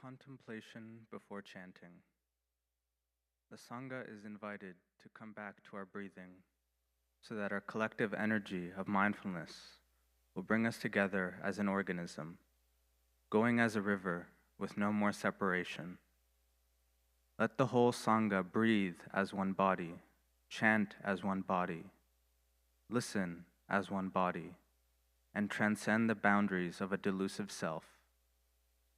Contemplation before chanting. The Sangha is invited to come back to our breathing so that our collective energy of mindfulness will bring us together as an organism, going as a river with no more separation. Let the whole Sangha breathe as one body, chant as one body, listen as one body, and transcend the boundaries of a delusive self,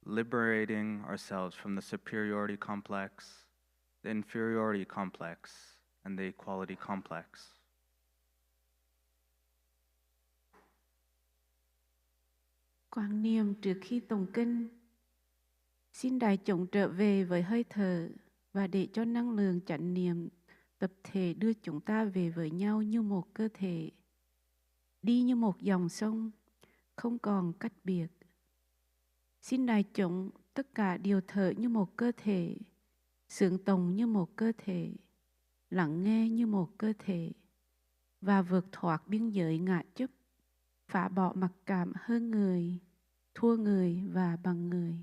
liberating ourselves from the superiority complex, the inferiority complex, and the equality complex. Quán niệm trước khi tụng kinh. Xin đại chúng trở về với hơi thở và để cho năng lượng chánh niệm tập thể đưa chúng ta về với nhau như một cơ thể, đi như một dòng sông, không còn cách biệt. Xin đại chúng tất cả đều thở như một cơ thể, xướng tụng như một cơ thể, lắng nghe như một cơ thể và vượt thoát biên giới ngã chấp, phá bỏ mặc cảm hơn người, thua người và bằng người.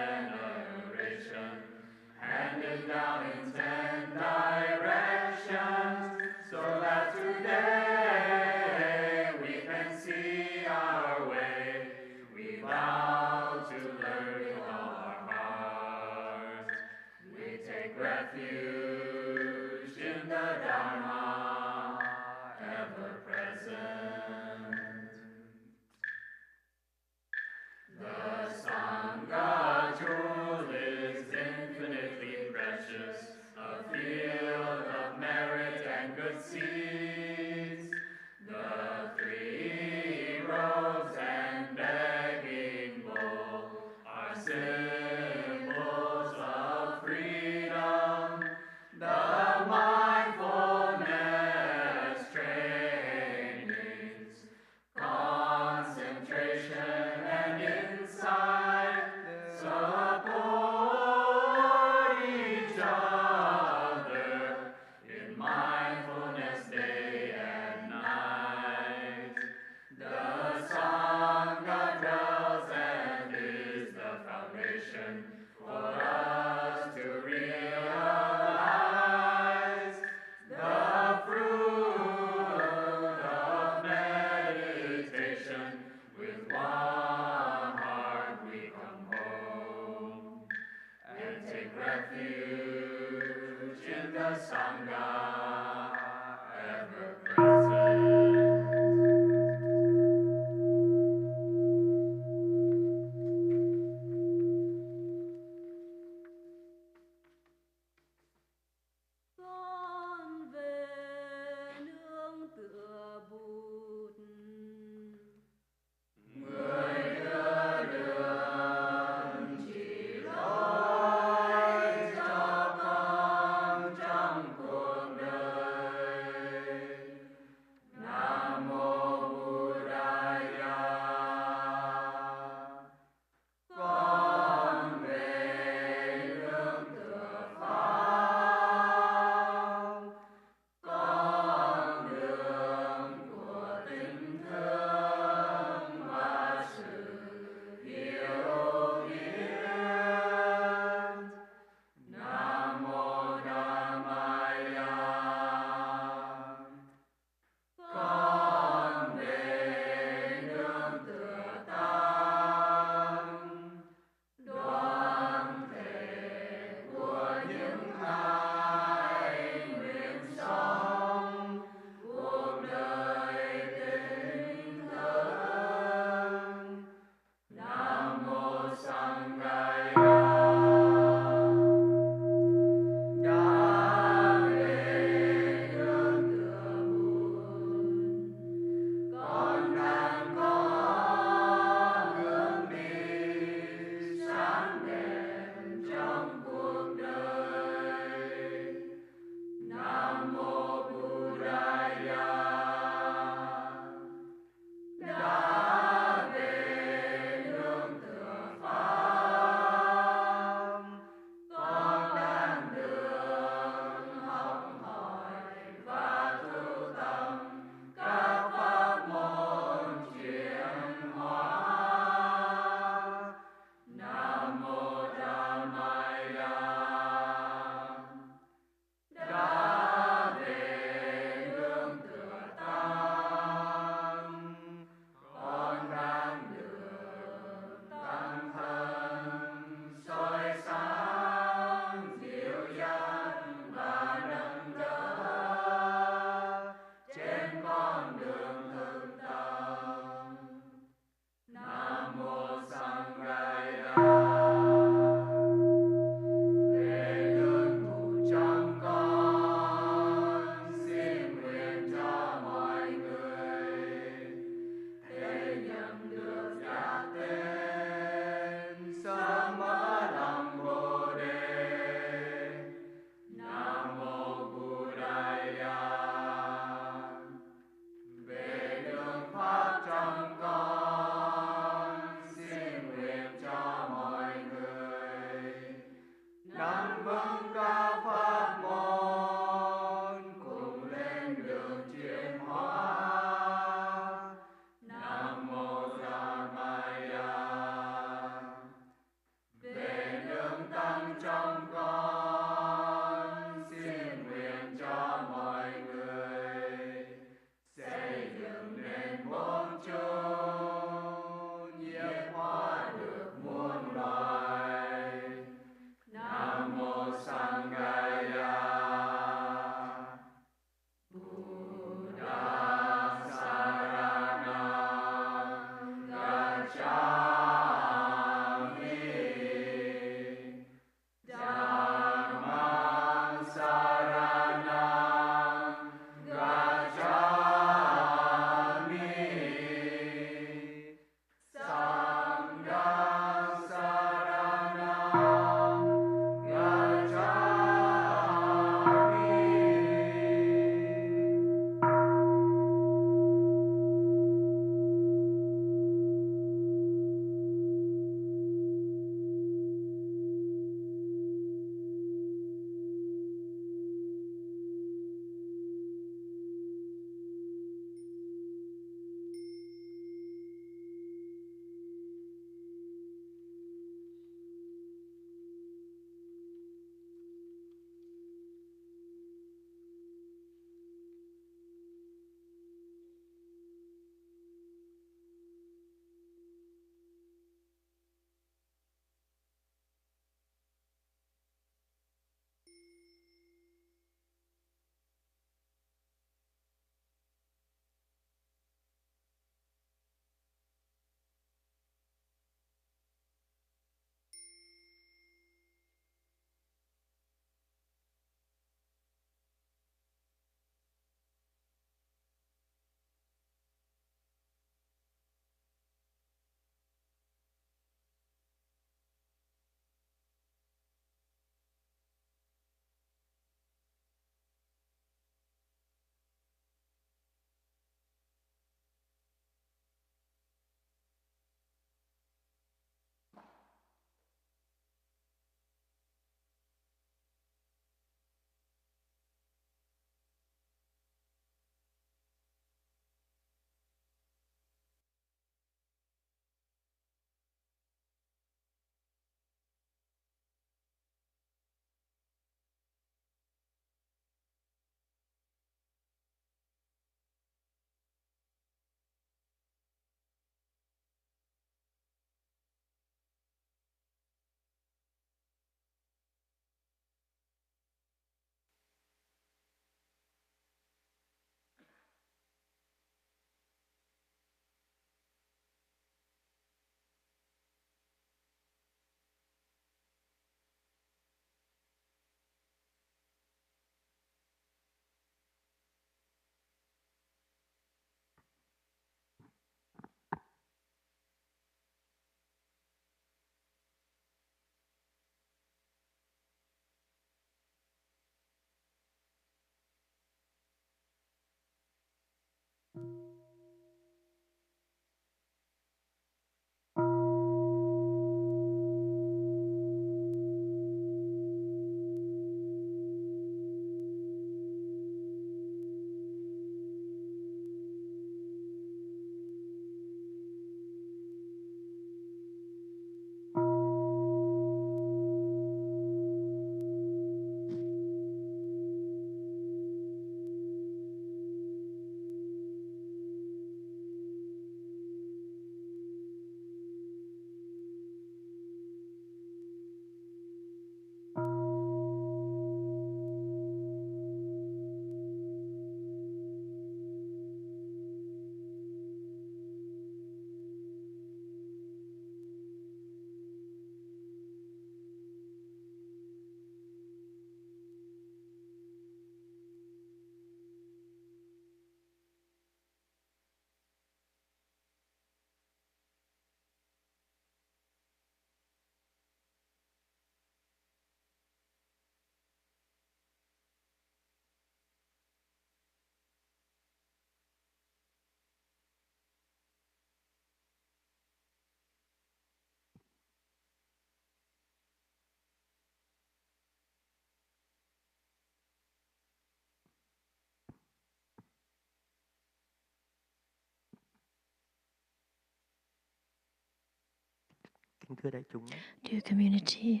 Kính thưa đại chúng, Dear community,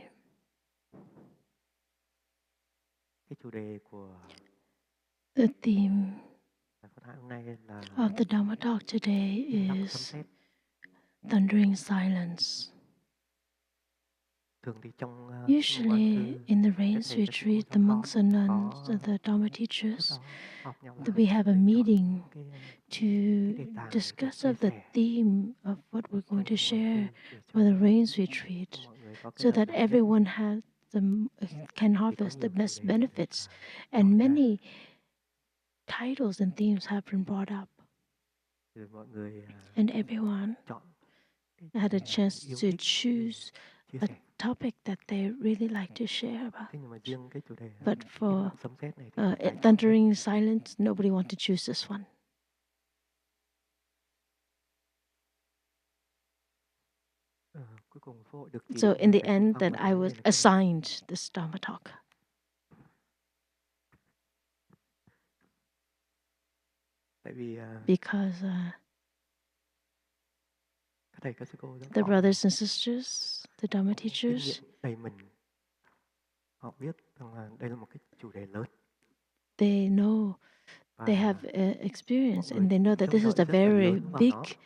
cái chủ đề của the theme The Dharma Talk today is thundering silence. Usually in the rains retreat, the monks and nuns, the Dharma teachers, we have a meeting to discuss of the theme of what we're going to share for the rains retreat, so that everyone can harvest the best benefits. And many titles and themes have been brought up, and everyone had a chance to choose a topic that they really like to share about. But for thundering silence, nobody wanted to choose this one. So in the end, that I was assigned this Dharma talk. Because the brothers and sisters, the Dharma teachers, they know, they have experience, and they know that this is a very big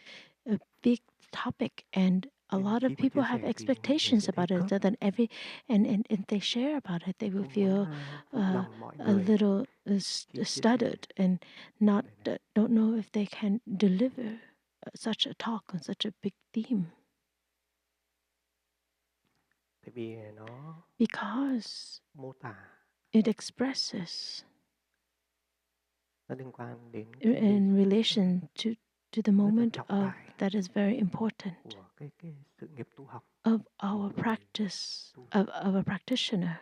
topic, and a lot of people have expectations about it. So that and if they share about it, they will feel a little stuttered and don't know if they can deliver such a talk on such a big theme. Because it expresses in relation to the moment that is very important of our practice, of a practitioner,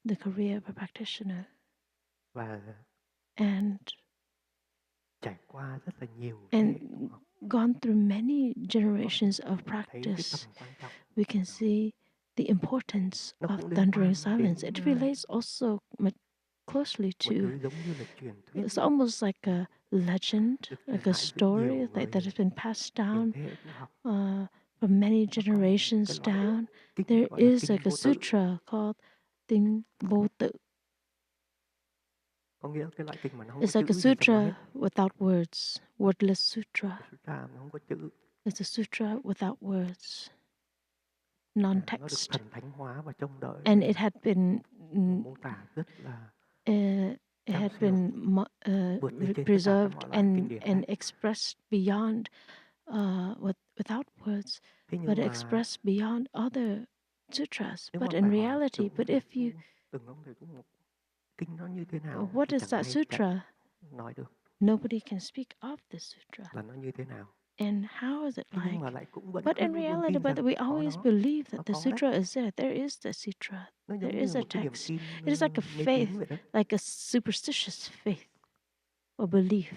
the career of a practitioner, and gone through many generations of practice. We can see the importance of thundering silence. It relates also closely to, it's almost like a legend, like a story that has been passed down from many generations down. There is like a sutra called Tinh Bồ Tự. It's like a sutra without words, wordless sutra. It's a sutra without words, non-text, and it had been preserved and expressed beyond without words, but expressed beyond other sutras. But in reality, if you, what is that sutra? Nobody can speak of the sutra. And how is it like? But in reality, we always believe that the sutra is there. There is the sutra. There is a text. It is like a faith, like a superstitious faith or belief.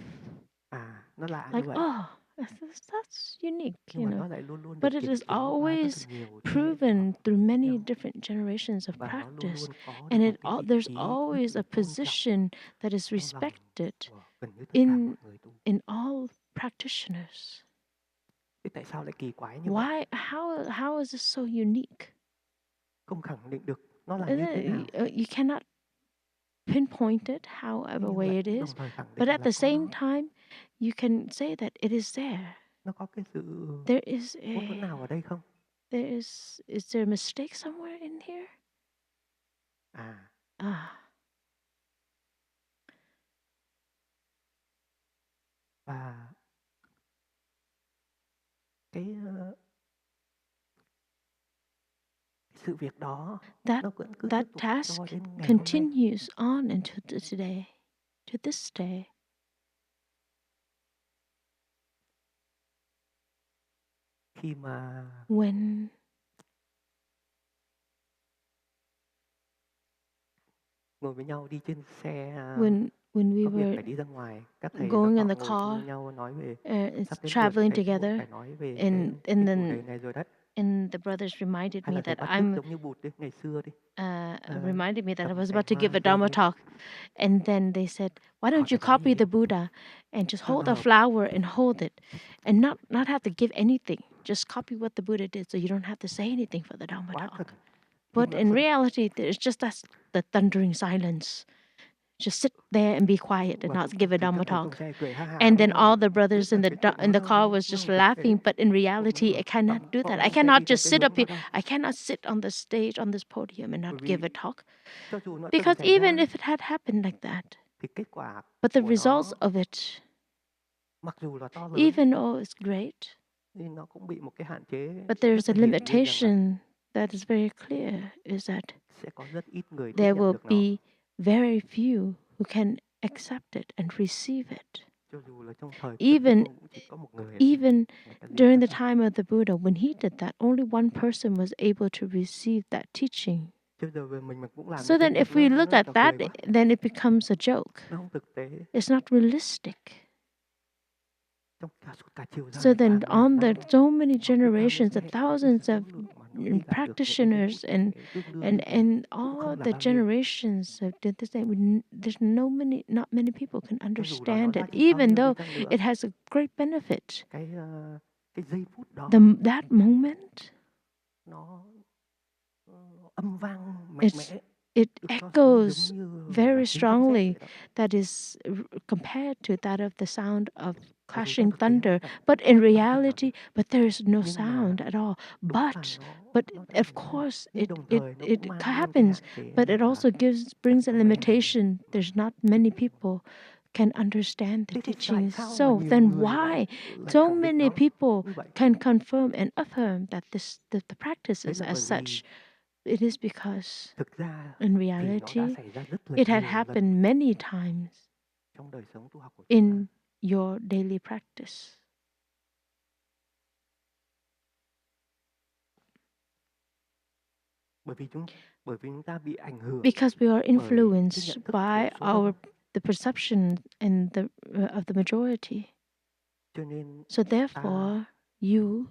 Like, oh, that's unique, you know. But it is always proven through many different generations of practice, and there's always a position that is respected in all practitioners. Why? How is this so unique? You cannot pinpoint it however way it is, but at the same time, you can say that it is there. There is is there a mistake somewhere in here? That task continues on until today, to this day. When we were going in the car, traveling together, and then the brothers reminded me that I was about to give a Dharma talk, and then they said, "Why don't you copy the Buddha and just hold a flower and hold it, and not have to give anything? Just copy what the Buddha did, so you don't have to say anything for the Dharma talk." But in reality, it's just the thundering silence. just sit there and be quiet and not give a Dharma talk. And then all the brothers in the car was just laughing. But in reality, I cannot do that. I cannot just sit up here. I cannot sit on the stage, on this podium, and not give a talk. Because even if it had happened like that, but the results of it, even though it's great, but there's a limitation that is very clear, is that there will be very few who can accept it and receive it. Even during the time of the Buddha, when he did that, only one person was able to receive that teaching. So then if we look at that, then it becomes a joke. It's not realistic. So then so many generations, the thousands of practitioners and all the generations of did the same. There's not many people can understand it, even though it has a great benefit. That moment, it echoes very strongly. That is compared to that of the sound of clashing thunder, but in reality, there is no sound at all. But of course, it happens. But it also brings a limitation. There's not many people can understand the teachings. So then, why so many people can confirm and affirm that the practice is as such? It is because, in reality, it had happened many times in your daily practice. Because we are influenced by the perception and of the majority. So therefore, you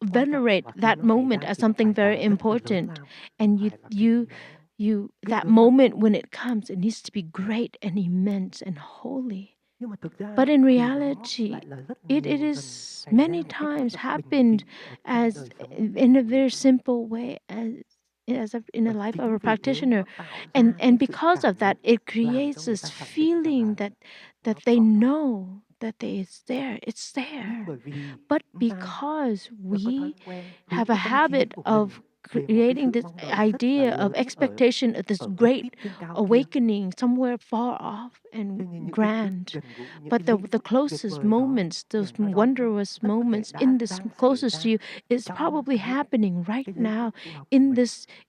venerate that moment as something very important, and you that moment when it comes, it needs to be great and immense and holy. But in reality, it is many times happened as in a very simple way, as in the life of a practitioner, and because of that, it creates this feeling that they know that it's there. But because we have a habit of creating this idea of expectation of this great awakening somewhere far off and grand, but the closest moments, those wondrous moments in this closest to you, is probably happening right now in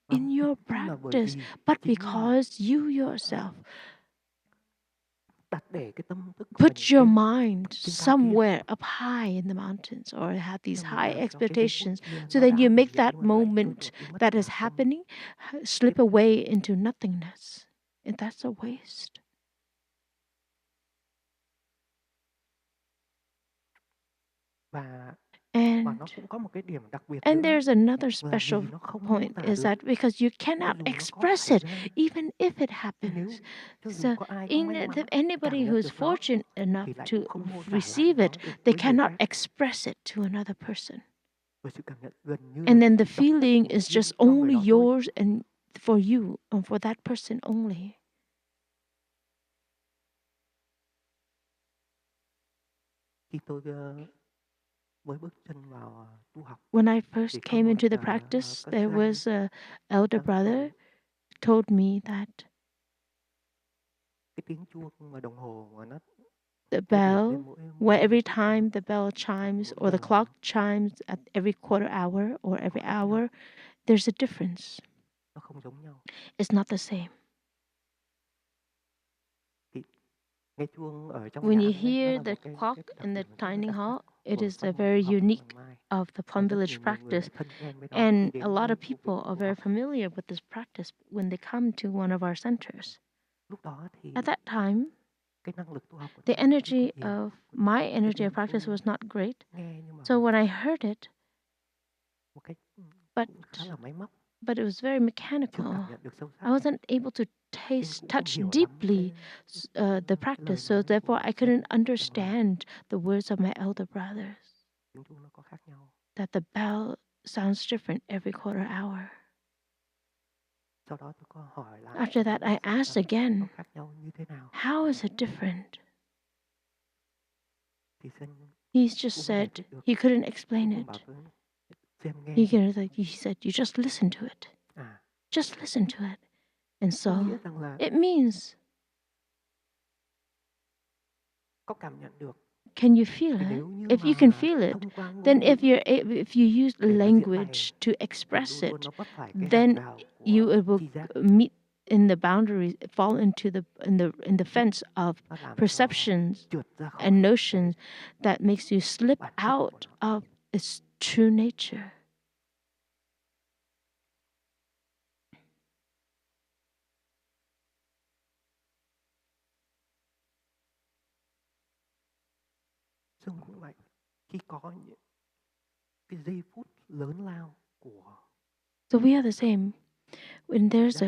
your practice. But because you yourself put your mind somewhere up high in the mountains or have these high expectations, so then you make that moment that is happening slip away into nothingness. And that's a waste. And there's another special point, is that because you cannot express it even if it happens. So if anybody who's fortunate enough to receive it, they cannot express it to another person. And then the feeling is just only yours and for you and for that person only. When I first came into the practice, there was an elder brother told me that the bell, where every time the bell chimes or the clock chimes at every quarter hour or every hour, there's a difference. It's not the same. When you hear the clock in the dining hall, it is a very unique of the Plum Village practice. And a lot of people are very familiar with this practice when they come to one of our centers. At that time, the energy of my energy of practice was not great. So when I heard it, but it was very mechanical. I wasn't able to touch deeply the practice, so therefore I couldn't understand the words of my elder brothers. That the bell sounds different every quarter hour. After that, I asked again, how is it different? He just said he couldn't explain it. He said, you just listen to it. Just listen to it. And so it means, can you feel it? If you can feel it, then if you use language to express it, then you will meet in the boundaries, fall into in the fence of perceptions and notions that makes you slip out of its true nature. So we are the same. When there's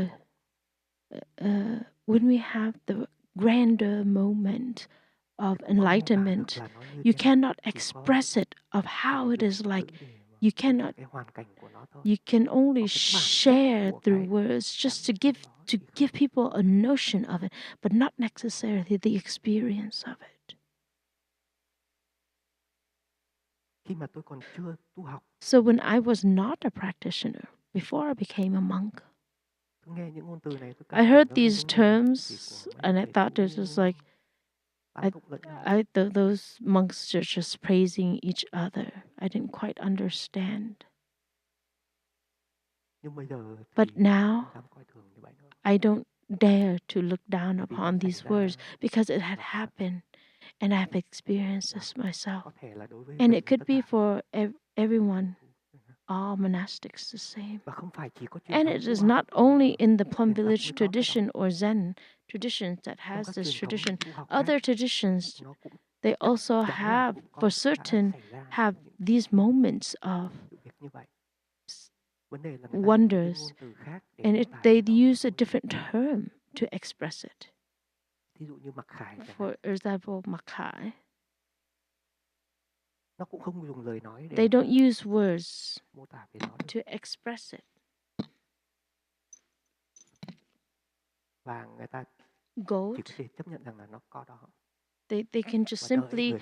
when we have the grander moment of enlightenment, you cannot express it of how it is like. You can only share through words just to give people a notion of it, but not necessarily the experience of it. So when I was not a practitioner, before I became a monk, I heard these terms and I thought it was like, those monks are just praising each other. I didn't quite understand. But now, I don't dare to look down upon these words because it had happened and I've experienced this myself. And it could be for everyone, all monastics the same. And it is not only in the Plum Village tradition or Zen traditions that has this tradition. Other traditions, they also have, for certain, have these moments of wonders, and they use a different term to express it. For example, makai. They don't use words to express it. Goat. They can just simply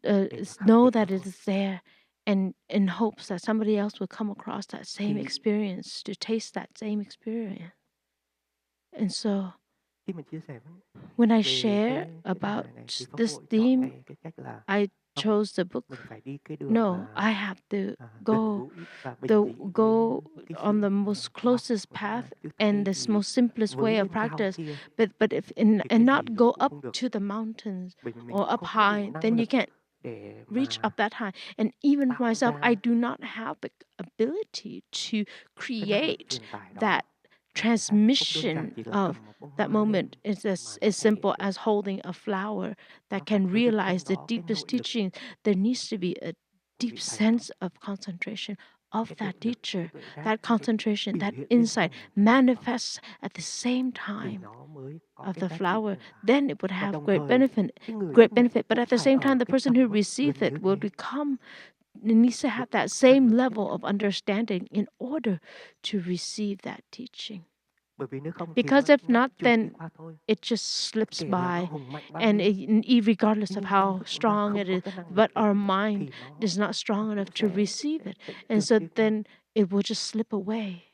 know that it is there, and in hopes that somebody else will come across that same experience, to taste that same experience. And so, when I share about this theme, I chose the book. No, I have to go on the most closest path and the most simplest way of practice. But if and not go up to the mountains or up high, then you can't reach up that high. And even myself, I do not have the ability to create that transmission of that moment. Is as simple as holding a flower that can realize the deepest teaching. There needs to be a deep sense of concentration of that teacher. That concentration, that insight manifests at the same time of the flower. Then it would have great benefit. But at the same time, the person who receives it will needs to have that same level of understanding in order to receive that teaching. Because if not, then it just slips by, and regardless of how strong it is, but our mind is not strong enough to receive it, and so then it will just slip away.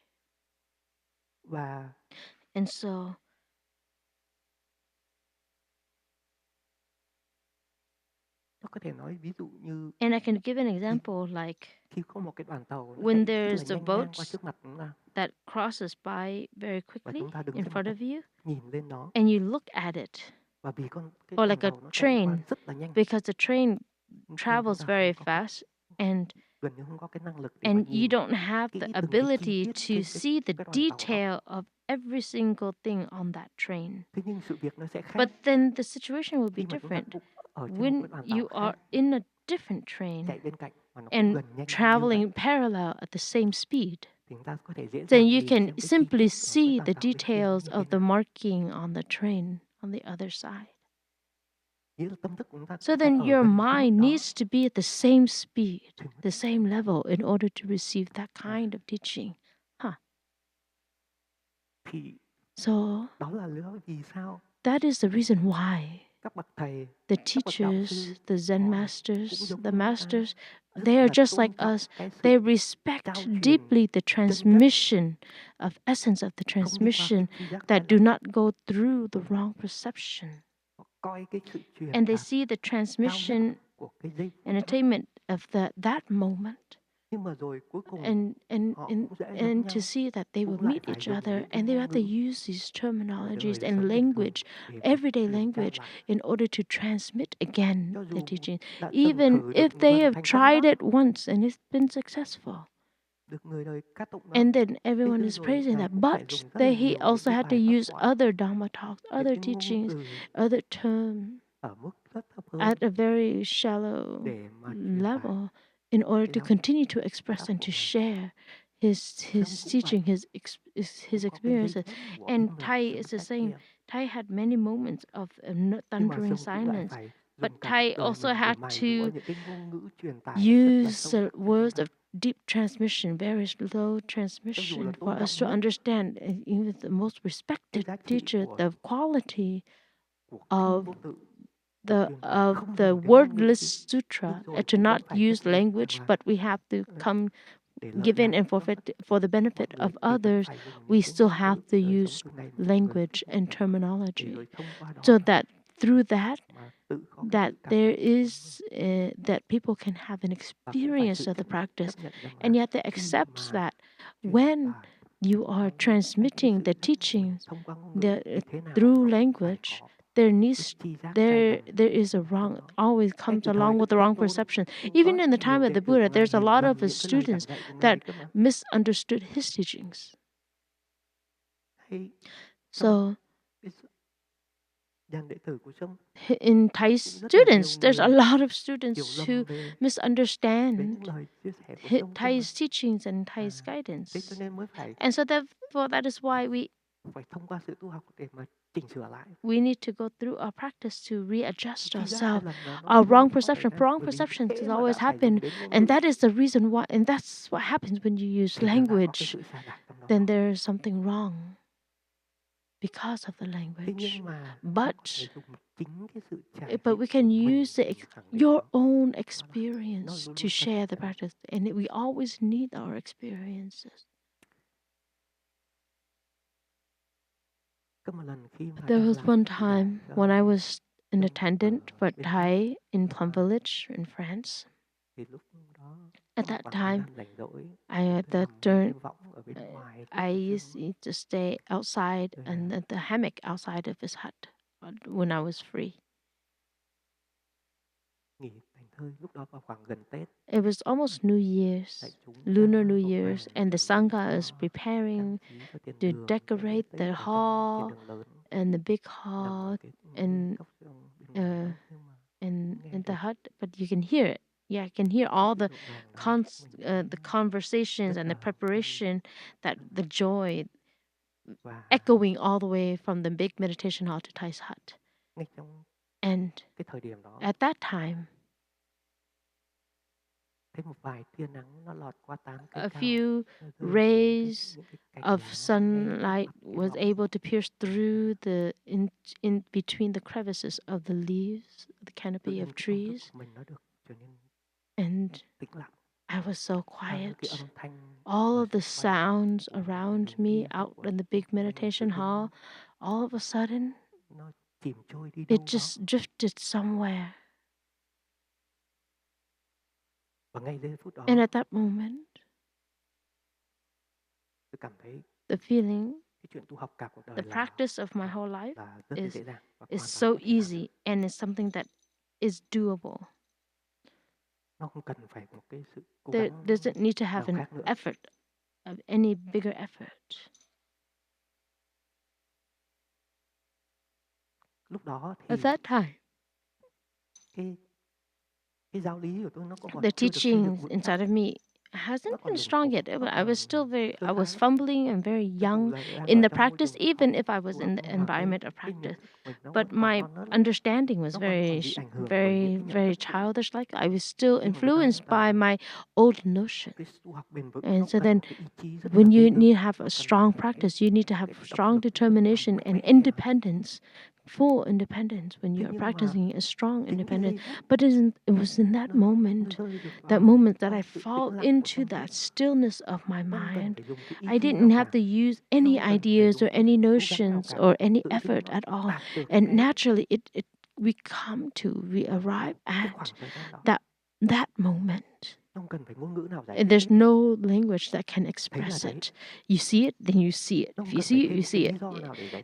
And so, and I can give an example, like when there's the boat that crosses by very quickly in front of you, and you look at it, or like a train, because the train travels very fast, and you don't have the ability to see the detail of every single thing on that train. But then the situation will be different when you are in a different train and traveling parallel at the same speed. Then you can simply see the details of the marking on the train on the other side. So then your mind needs to be at the same speed, the same level in order to receive that kind of teaching. So that is the reason why the teachers, the Zen masters, the masters, they are just like us. They respect deeply the transmission of essence of the transmission that do not go through the wrong perception. And they see the transmission and attainment of that moment. And to see that they will meet each other and they have to use these terminologies and language, everyday language, in order to transmit again the teaching, even if they have tried it once and it's been successful. And then everyone is praising that. But he also had to use other Dharma talks, other teachings, other terms at a very shallow level in order to continue to express and to share his teaching, his experiences. And Thay is the same. Thay had many moments of thundering silence, but Thay also had to use words of deep transmission, very slow transmission, for us to understand. Even the most respected teacher, the quality of the wordless sutra, to not use language, but we have to come give in and forfeit for the benefit of others. We still have to use language and terminology, so that through that there is that people can have an experience of the practice, and yet they accept that when you are transmitting the teachings through language, there is a wrong, always comes along with the wrong perception. Even in the time of the Buddha, there's a lot of his students that misunderstood his teachings. So in Thay's students, there's a lot of students who misunderstand Thay's teachings and Thay's guidance. And so therefore, that is why we need to go through our practice to readjust ourselves. Our wrong perceptions always happen. And that is the reason why, and that's what happens when you use language. Then there is something wrong because of the language. But we can use your own experience to share the practice. And we always need our experiences. There was one time when I was an attendant for Thay in Plum Village in France. At that time, I used to stay outside and at the hammock outside of his hut when I was free. It was almost New Year's, Lunar New Year's, and the Sangha is preparing to decorate the hall and the big hall and the hut, but you can hear it. Yeah, I can hear all the conversations and the preparation, that the joy echoing all the way from the big meditation hall to Thay's hut. And at that time, a few rays of sunlight was able to pierce through in between the crevices of the leaves, the canopy of trees. And I was so quiet. All of the sounds around me out in the big meditation hall, all of a sudden, it just drifted somewhere. And at that moment, the feeling, the practice of my whole life is so easy, and it's something that is doable. There doesn't need to have an effort, of any bigger effort. At that time, the teachings inside of me hasn't been strong yet. I was fumbling and very young in the practice, even if I was in the environment of practice. But my understanding was very childish. Like I was still influenced by my old notions. And so then when you need to have a strong practice, you need to have strong determination and independence, full independence when you're practicing a strong independence. But it was in that moment that I fall into that stillness of my mind. I didn't have to use any ideas or any notions or any effort at all. And naturally we arrive at that moment. And there's no language that can express it. You see it, then you see it. If you see it, you see it.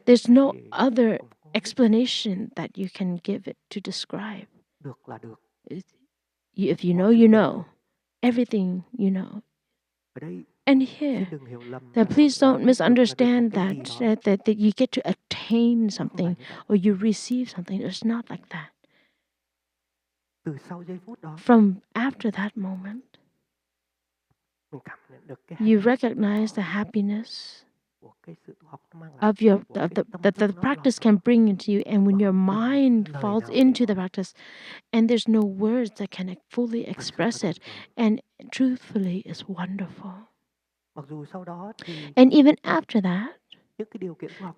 There's no other explanation that you can give it to describe. If you know, you know. Everything you know. And here, that please don't misunderstand that you get to attain something or you receive something. It's not like that. From after that moment, you recognize the happiness of the practice can bring into you, and when your mind falls into the practice, and there's no words that can fully express it, and truthfully, it's wonderful. And even after that,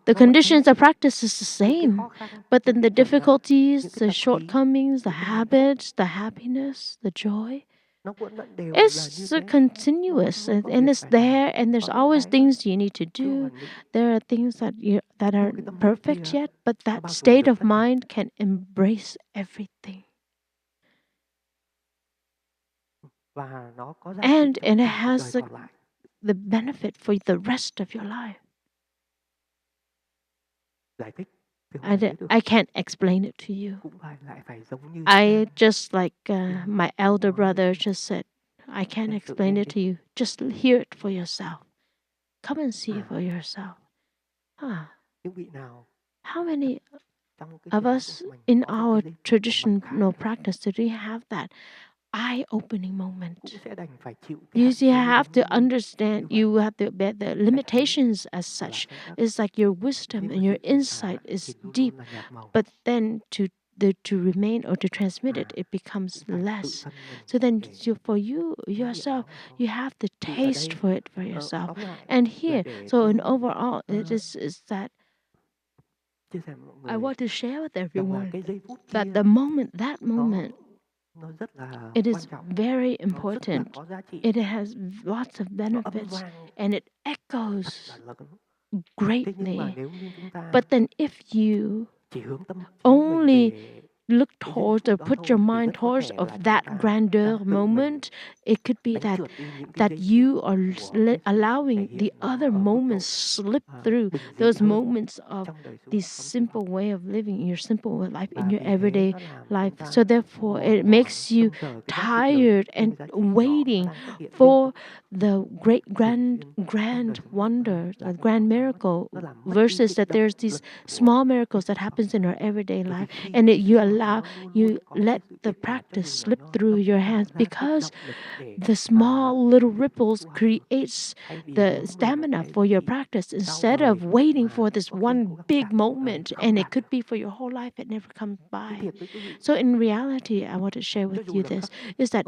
the conditions of practice is the same, but then the difficulties, the shortcomings, the habits, the happiness, the joy, it's continuous, and it's there, and there's always things you need to do. There are things that aren't perfect yet, but that state of mind can embrace everything. And it has the benefit for the rest of your life. I can't explain it to you. I just like my elder brother just said, I can't explain it to you. Just hear it for yourself. Come and see it for yourself. How many of us in our traditional practice do we have that eye-opening moment? You have to understand, you have to bear the limitations as such. It's like your wisdom and your insight is deep, but then to remain or to transmit it, it becomes less. So then for yourself, you have to taste for it for yourself. And here, so in overall, it is that I want to share with everyone that that moment, it is very important. It has lots of benefits and it echoes greatly. But then if you only look towards or put your mind towards of that grandeur moment, it could be that you are allowing the other moments slip through, those moments of this simple way of living, your simple life in your everyday life. So therefore, it makes you tired and waiting for the great grand wonder, the grand miracle, versus that there's these small miracles that happens in our everyday life, and you let the practice slip through your hands, because the small little ripples creates the stamina for your practice, instead of waiting for this one big moment, and it could be for your whole life, it never comes by. So in reality, I want to share with you this, is that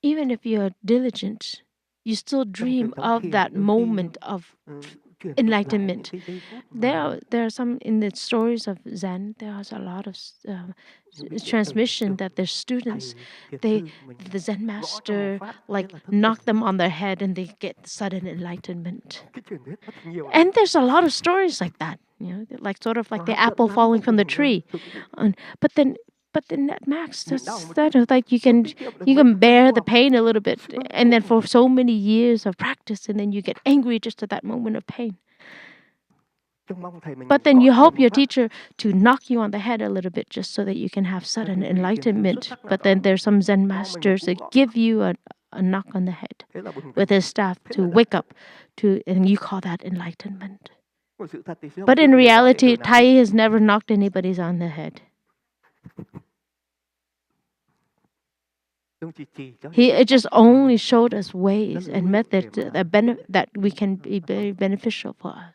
even if you're diligent, you still dream of that moment of enlightenment. There are some in the stories of Zen. There's a lot of transmission that their students, the Zen master like knock them on their head and they get sudden enlightenment. And there's a lot of stories like that, like sort of like the apple falling from the tree. But then that max, that's like you can bear the pain a little bit, and then for so many years of practice, and then you get angry just at that moment of pain. But then you hope your teacher to knock you on the head a little bit just so that you can have sudden enlightenment. But then there's some Zen masters that give you a knock on the head with his staff to wake up and you call that enlightenment. But in reality, Thay has never knocked anybody on the head. He just only showed us ways and methods that we can be very beneficial for us.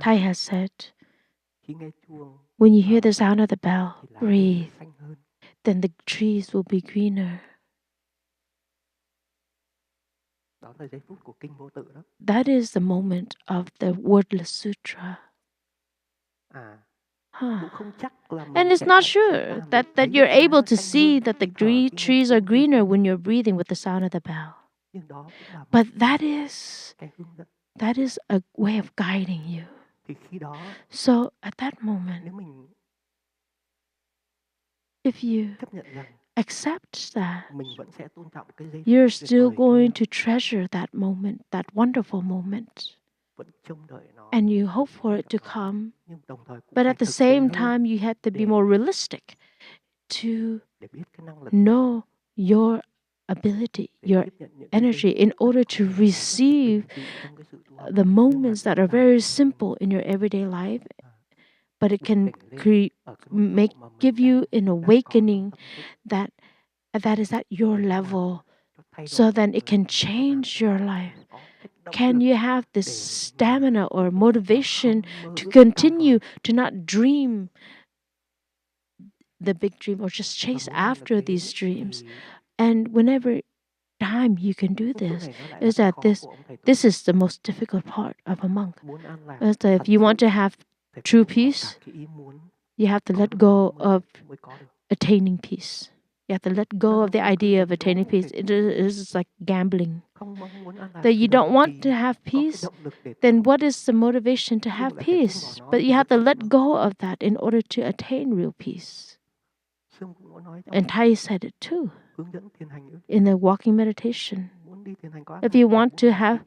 Thay has said, when you hear the sound of the bell, breathe, then the trees will be greener. That is the moment of the wordless sutra. And it's not sure that you're able to see that the trees are greener when you're breathing with the sound of the bell. But that is a way of guiding you. So at that moment, if you accept that, you're still going to treasure that moment, that wonderful moment. And you hope for it to come. But at the same time, you have to be more realistic to know your ability, your energy, in order to receive the moments that are very simple in your everyday life, but it can give you an awakening that is at your level, so then it can change your life. Can you have this stamina or motivation to continue to not dream the big dream or just chase after these dreams? And whenever time you can do this, is that this is the most difficult part of a monk. Is that if you want to have true peace, you have to let go of attaining peace. You have to let go of the idea of attaining peace. It is like gambling. That you don't want to have peace, then what is the motivation to have peace? But you have to let go of that in order to attain real peace. And Thay said it too in the walking meditation. If you want to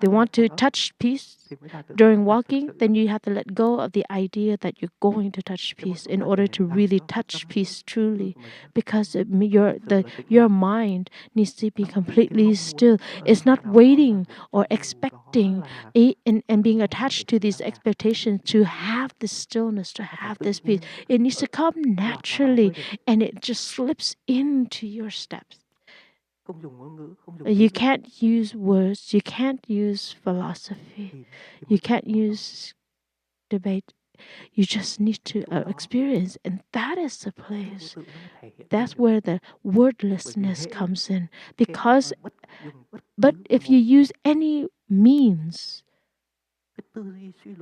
want to touch peace during walking, then you have to let go of the idea that you're going to touch peace in order to really touch peace truly, because your mind needs to be completely still. It's not waiting or expecting and being attached to these expectations to have this stillness, to have this peace. It needs to come naturally, and it just slips into your steps. You can't use words, you can't use philosophy, you can't use debate. You just need to experience, and that is the place. That's where the wordlessness comes in. But if you use any means,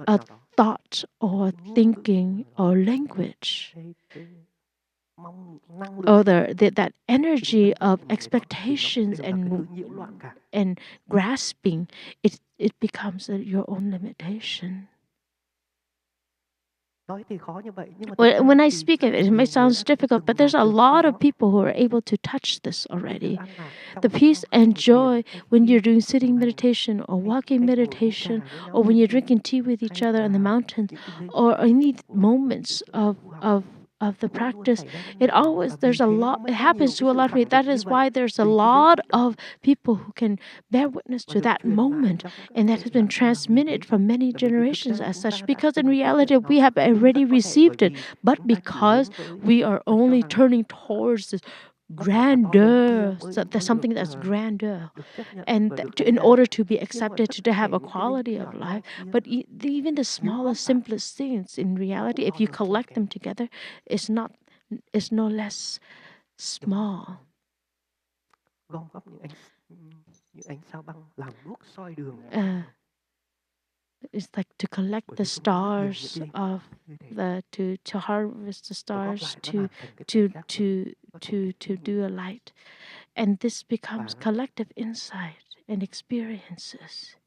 a thought or thinking or language, or that energy of expectations and grasping, it becomes your own limitation. When I speak of it, it may sound difficult, but there's a lot of people who are able to touch this already. The peace and joy when you're doing sitting meditation or walking meditation, or when you're drinking tea with each other on the mountains, or any moments of the practice, it happens to a lot of people. That is why there's a lot of people who can bear witness to that moment, and that has been transmitted from many generations as such, because in reality we have already received it, but because we are only turning towards this grandeur, so there's something that's grandeur, and in order to be accepted, to have a quality of life. But even the smallest, simplest things, in reality, if you collect them together, it's no less small. It's like to collect the stars of to harvest the stars to do a light, and this becomes collective insight and experiences.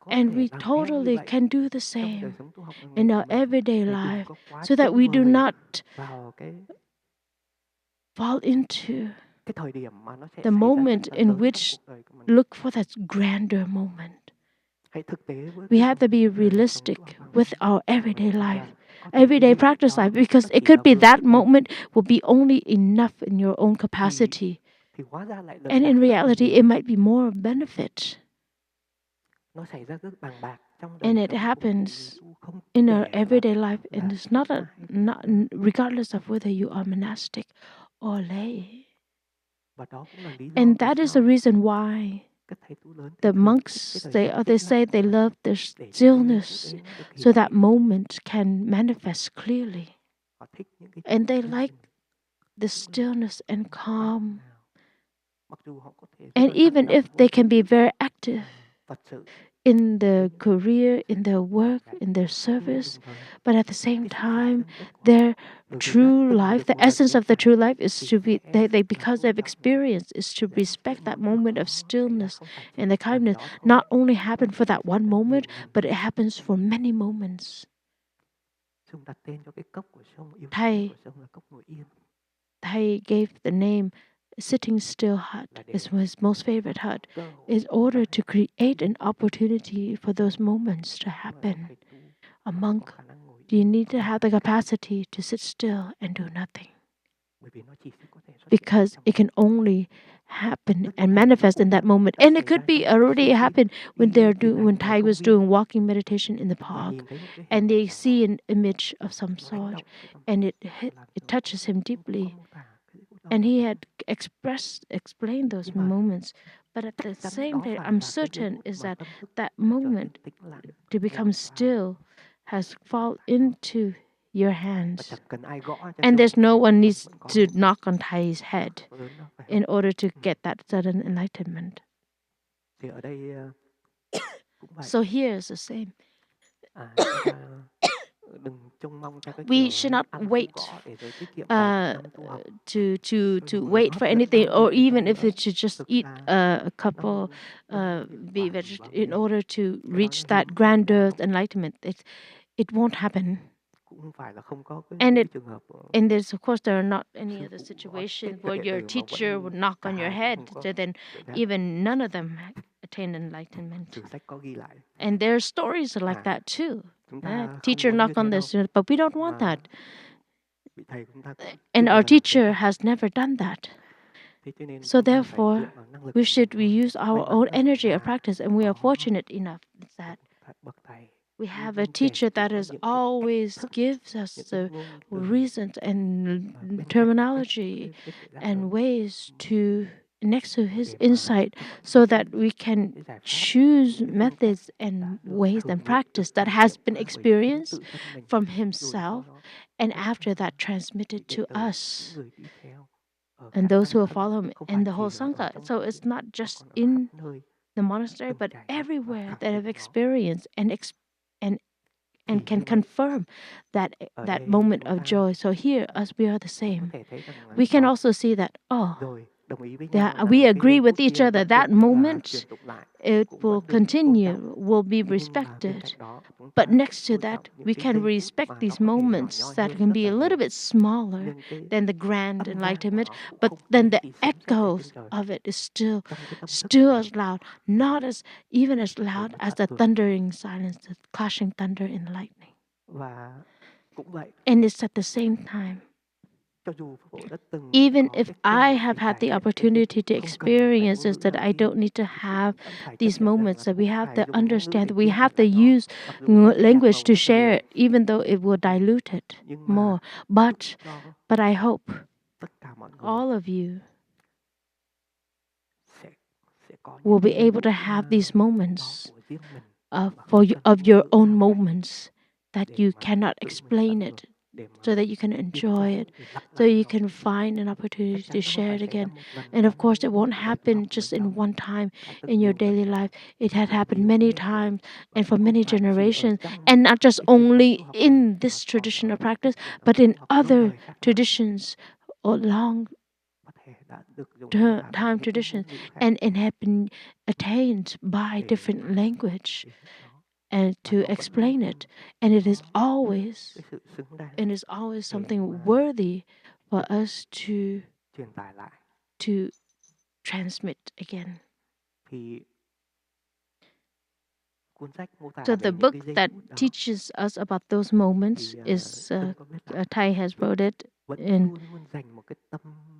And we totally can do the same in our everyday life, so that we do not fall into the moment in which look for that grander moment. We have to be realistic with our everyday life, everyday practice life, because it could be that moment will be only enough in your own capacity. And in reality, it might be more benefit. And it happens in our everyday life, and it's not regardless of whether you are monastic or lay. And that is the reason why the monks, they say they love the stillness, so that moment can manifest clearly. And they like the stillness and calm. And even if they can be very active in their career, in their work, in their service, but at the same time, their true life, the essence of the true life is to be, they because they've experienced, is to respect that moment of stillness and the kindness. Not only happen for that one moment, but it happens for many moments. Thay gave the name Sitting Still Hut, is his most favorite hut, in order to create an opportunity for those moments to happen. A monk, you need to have the capacity to sit still and do nothing, because it can only happen and manifest in that moment. And it could be already happened when Thay was doing walking meditation in the park, and they see an image of some sort, and it touches him deeply. And he had explained those moments. But at the same time, I'm certain is that that moment to become still has fallen into your hands. And there's no one needs to knock on Thay's head in order to get that sudden enlightenment. So here is the same. We should not wait to wait for anything, or even if it should just eat a couple be in order to reach that grandeur enlightenment. It won't happen. And there's, of course, there are not any other situations where your teacher would knock on your head, so then even none of them attain enlightenment. And there are stories like that too. Teacher knock on this, but we don't want that. And our teacher has never done that. So therefore, we use our own energy of practice, and we are fortunate enough that we have a teacher that is always gives us the reasons and terminology and ways to next to his insight, so that we can choose methods and ways and practice that has been experienced from himself, and after that transmitted to us and those who will follow him in the whole Sangha. So it's not just in the monastery, but everywhere that have experienced and can confirm that moment of joy. So here, as we are the same, we can also see that, we agree with each other. That moment, it will continue, will be respected. But next to that, we can respect these moments that can be a little bit smaller than the grand enlightenment, but then the echoes of it is still as loud, not as even as loud as the thundering silence, the clashing thunder and lightning. And it's at the same time. Even if I have had the opportunity to experience this, that I don't need to have these moments, that we have to understand, that we have to use language to share it, even though it will dilute it more. But I hope all of you will be able to have these moments of your own moments, that you cannot explain it, so that you can enjoy it, so you can find an opportunity to share it again. And of course, it won't happen just in one time in your daily life. It had happened many times and for many generations, and not just only in this tradition of practice, but in other traditions or long time traditions, and have been attained by different language and to explain it. And it is always something worthy for us to transmit again. So the book that teaches us about those moments is Thay has wrote it, and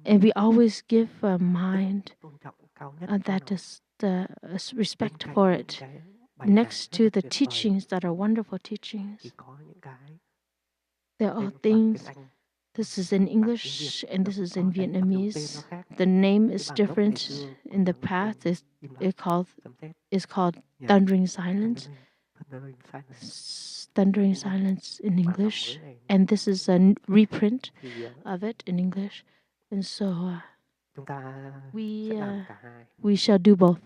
we always give a mind that is the respect for it. next to the teachings that are wonderful teachings, there are things. This is in English and this is in Vietnamese. The name is different. In the past, it's called Thundering Silence. Thundering Silence in English, and this is a reprint of it in English. And so we shall do both.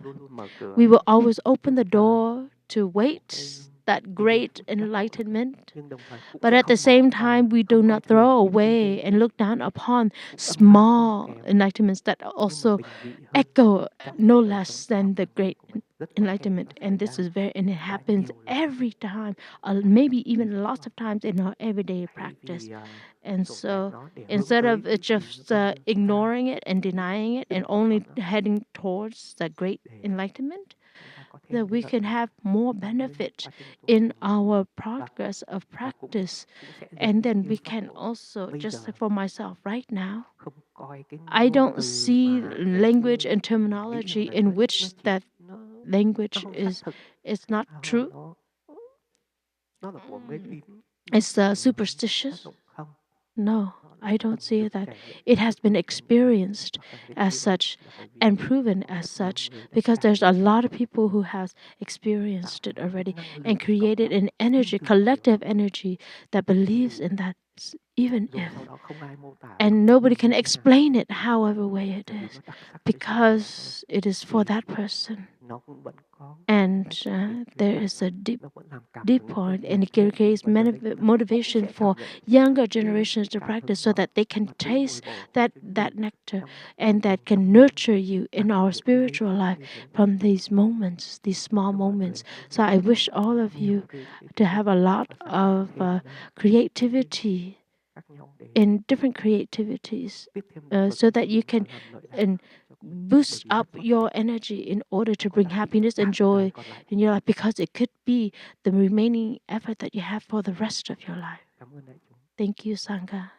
We will always open the door to wait that great enlightenment, but at the same time, we do not throw away and look down upon small enlightenments that also echo no less than the great enlightenment. And this is and it happens every time, maybe even lots of times in our everyday practice. And so instead of just ignoring it and denying it and only heading towards the great enlightenment, that we can have more benefit in our progress of practice. And then we can also, just for myself right now, I don't see language and terminology in which that language is not true. It's superstitious. No, I don't see that. It has been experienced as such and proven as such, because there's a lot of people who have experienced it already and created an energy, collective energy that believes in that, even if, and nobody can explain it however way it is, because it is for that person. And there is a deep point, and it creates motivation for younger generations to practice, so that they can taste that nectar and that can nurture you in our spiritual life from these moments, these small moments. So I wish all of you to have a lot of creativity, in different creativities, so that you can boost up your energy in order to bring happiness and joy in your life, because it could be the remaining effort that you have for the rest of your life. Thank you, Sangha.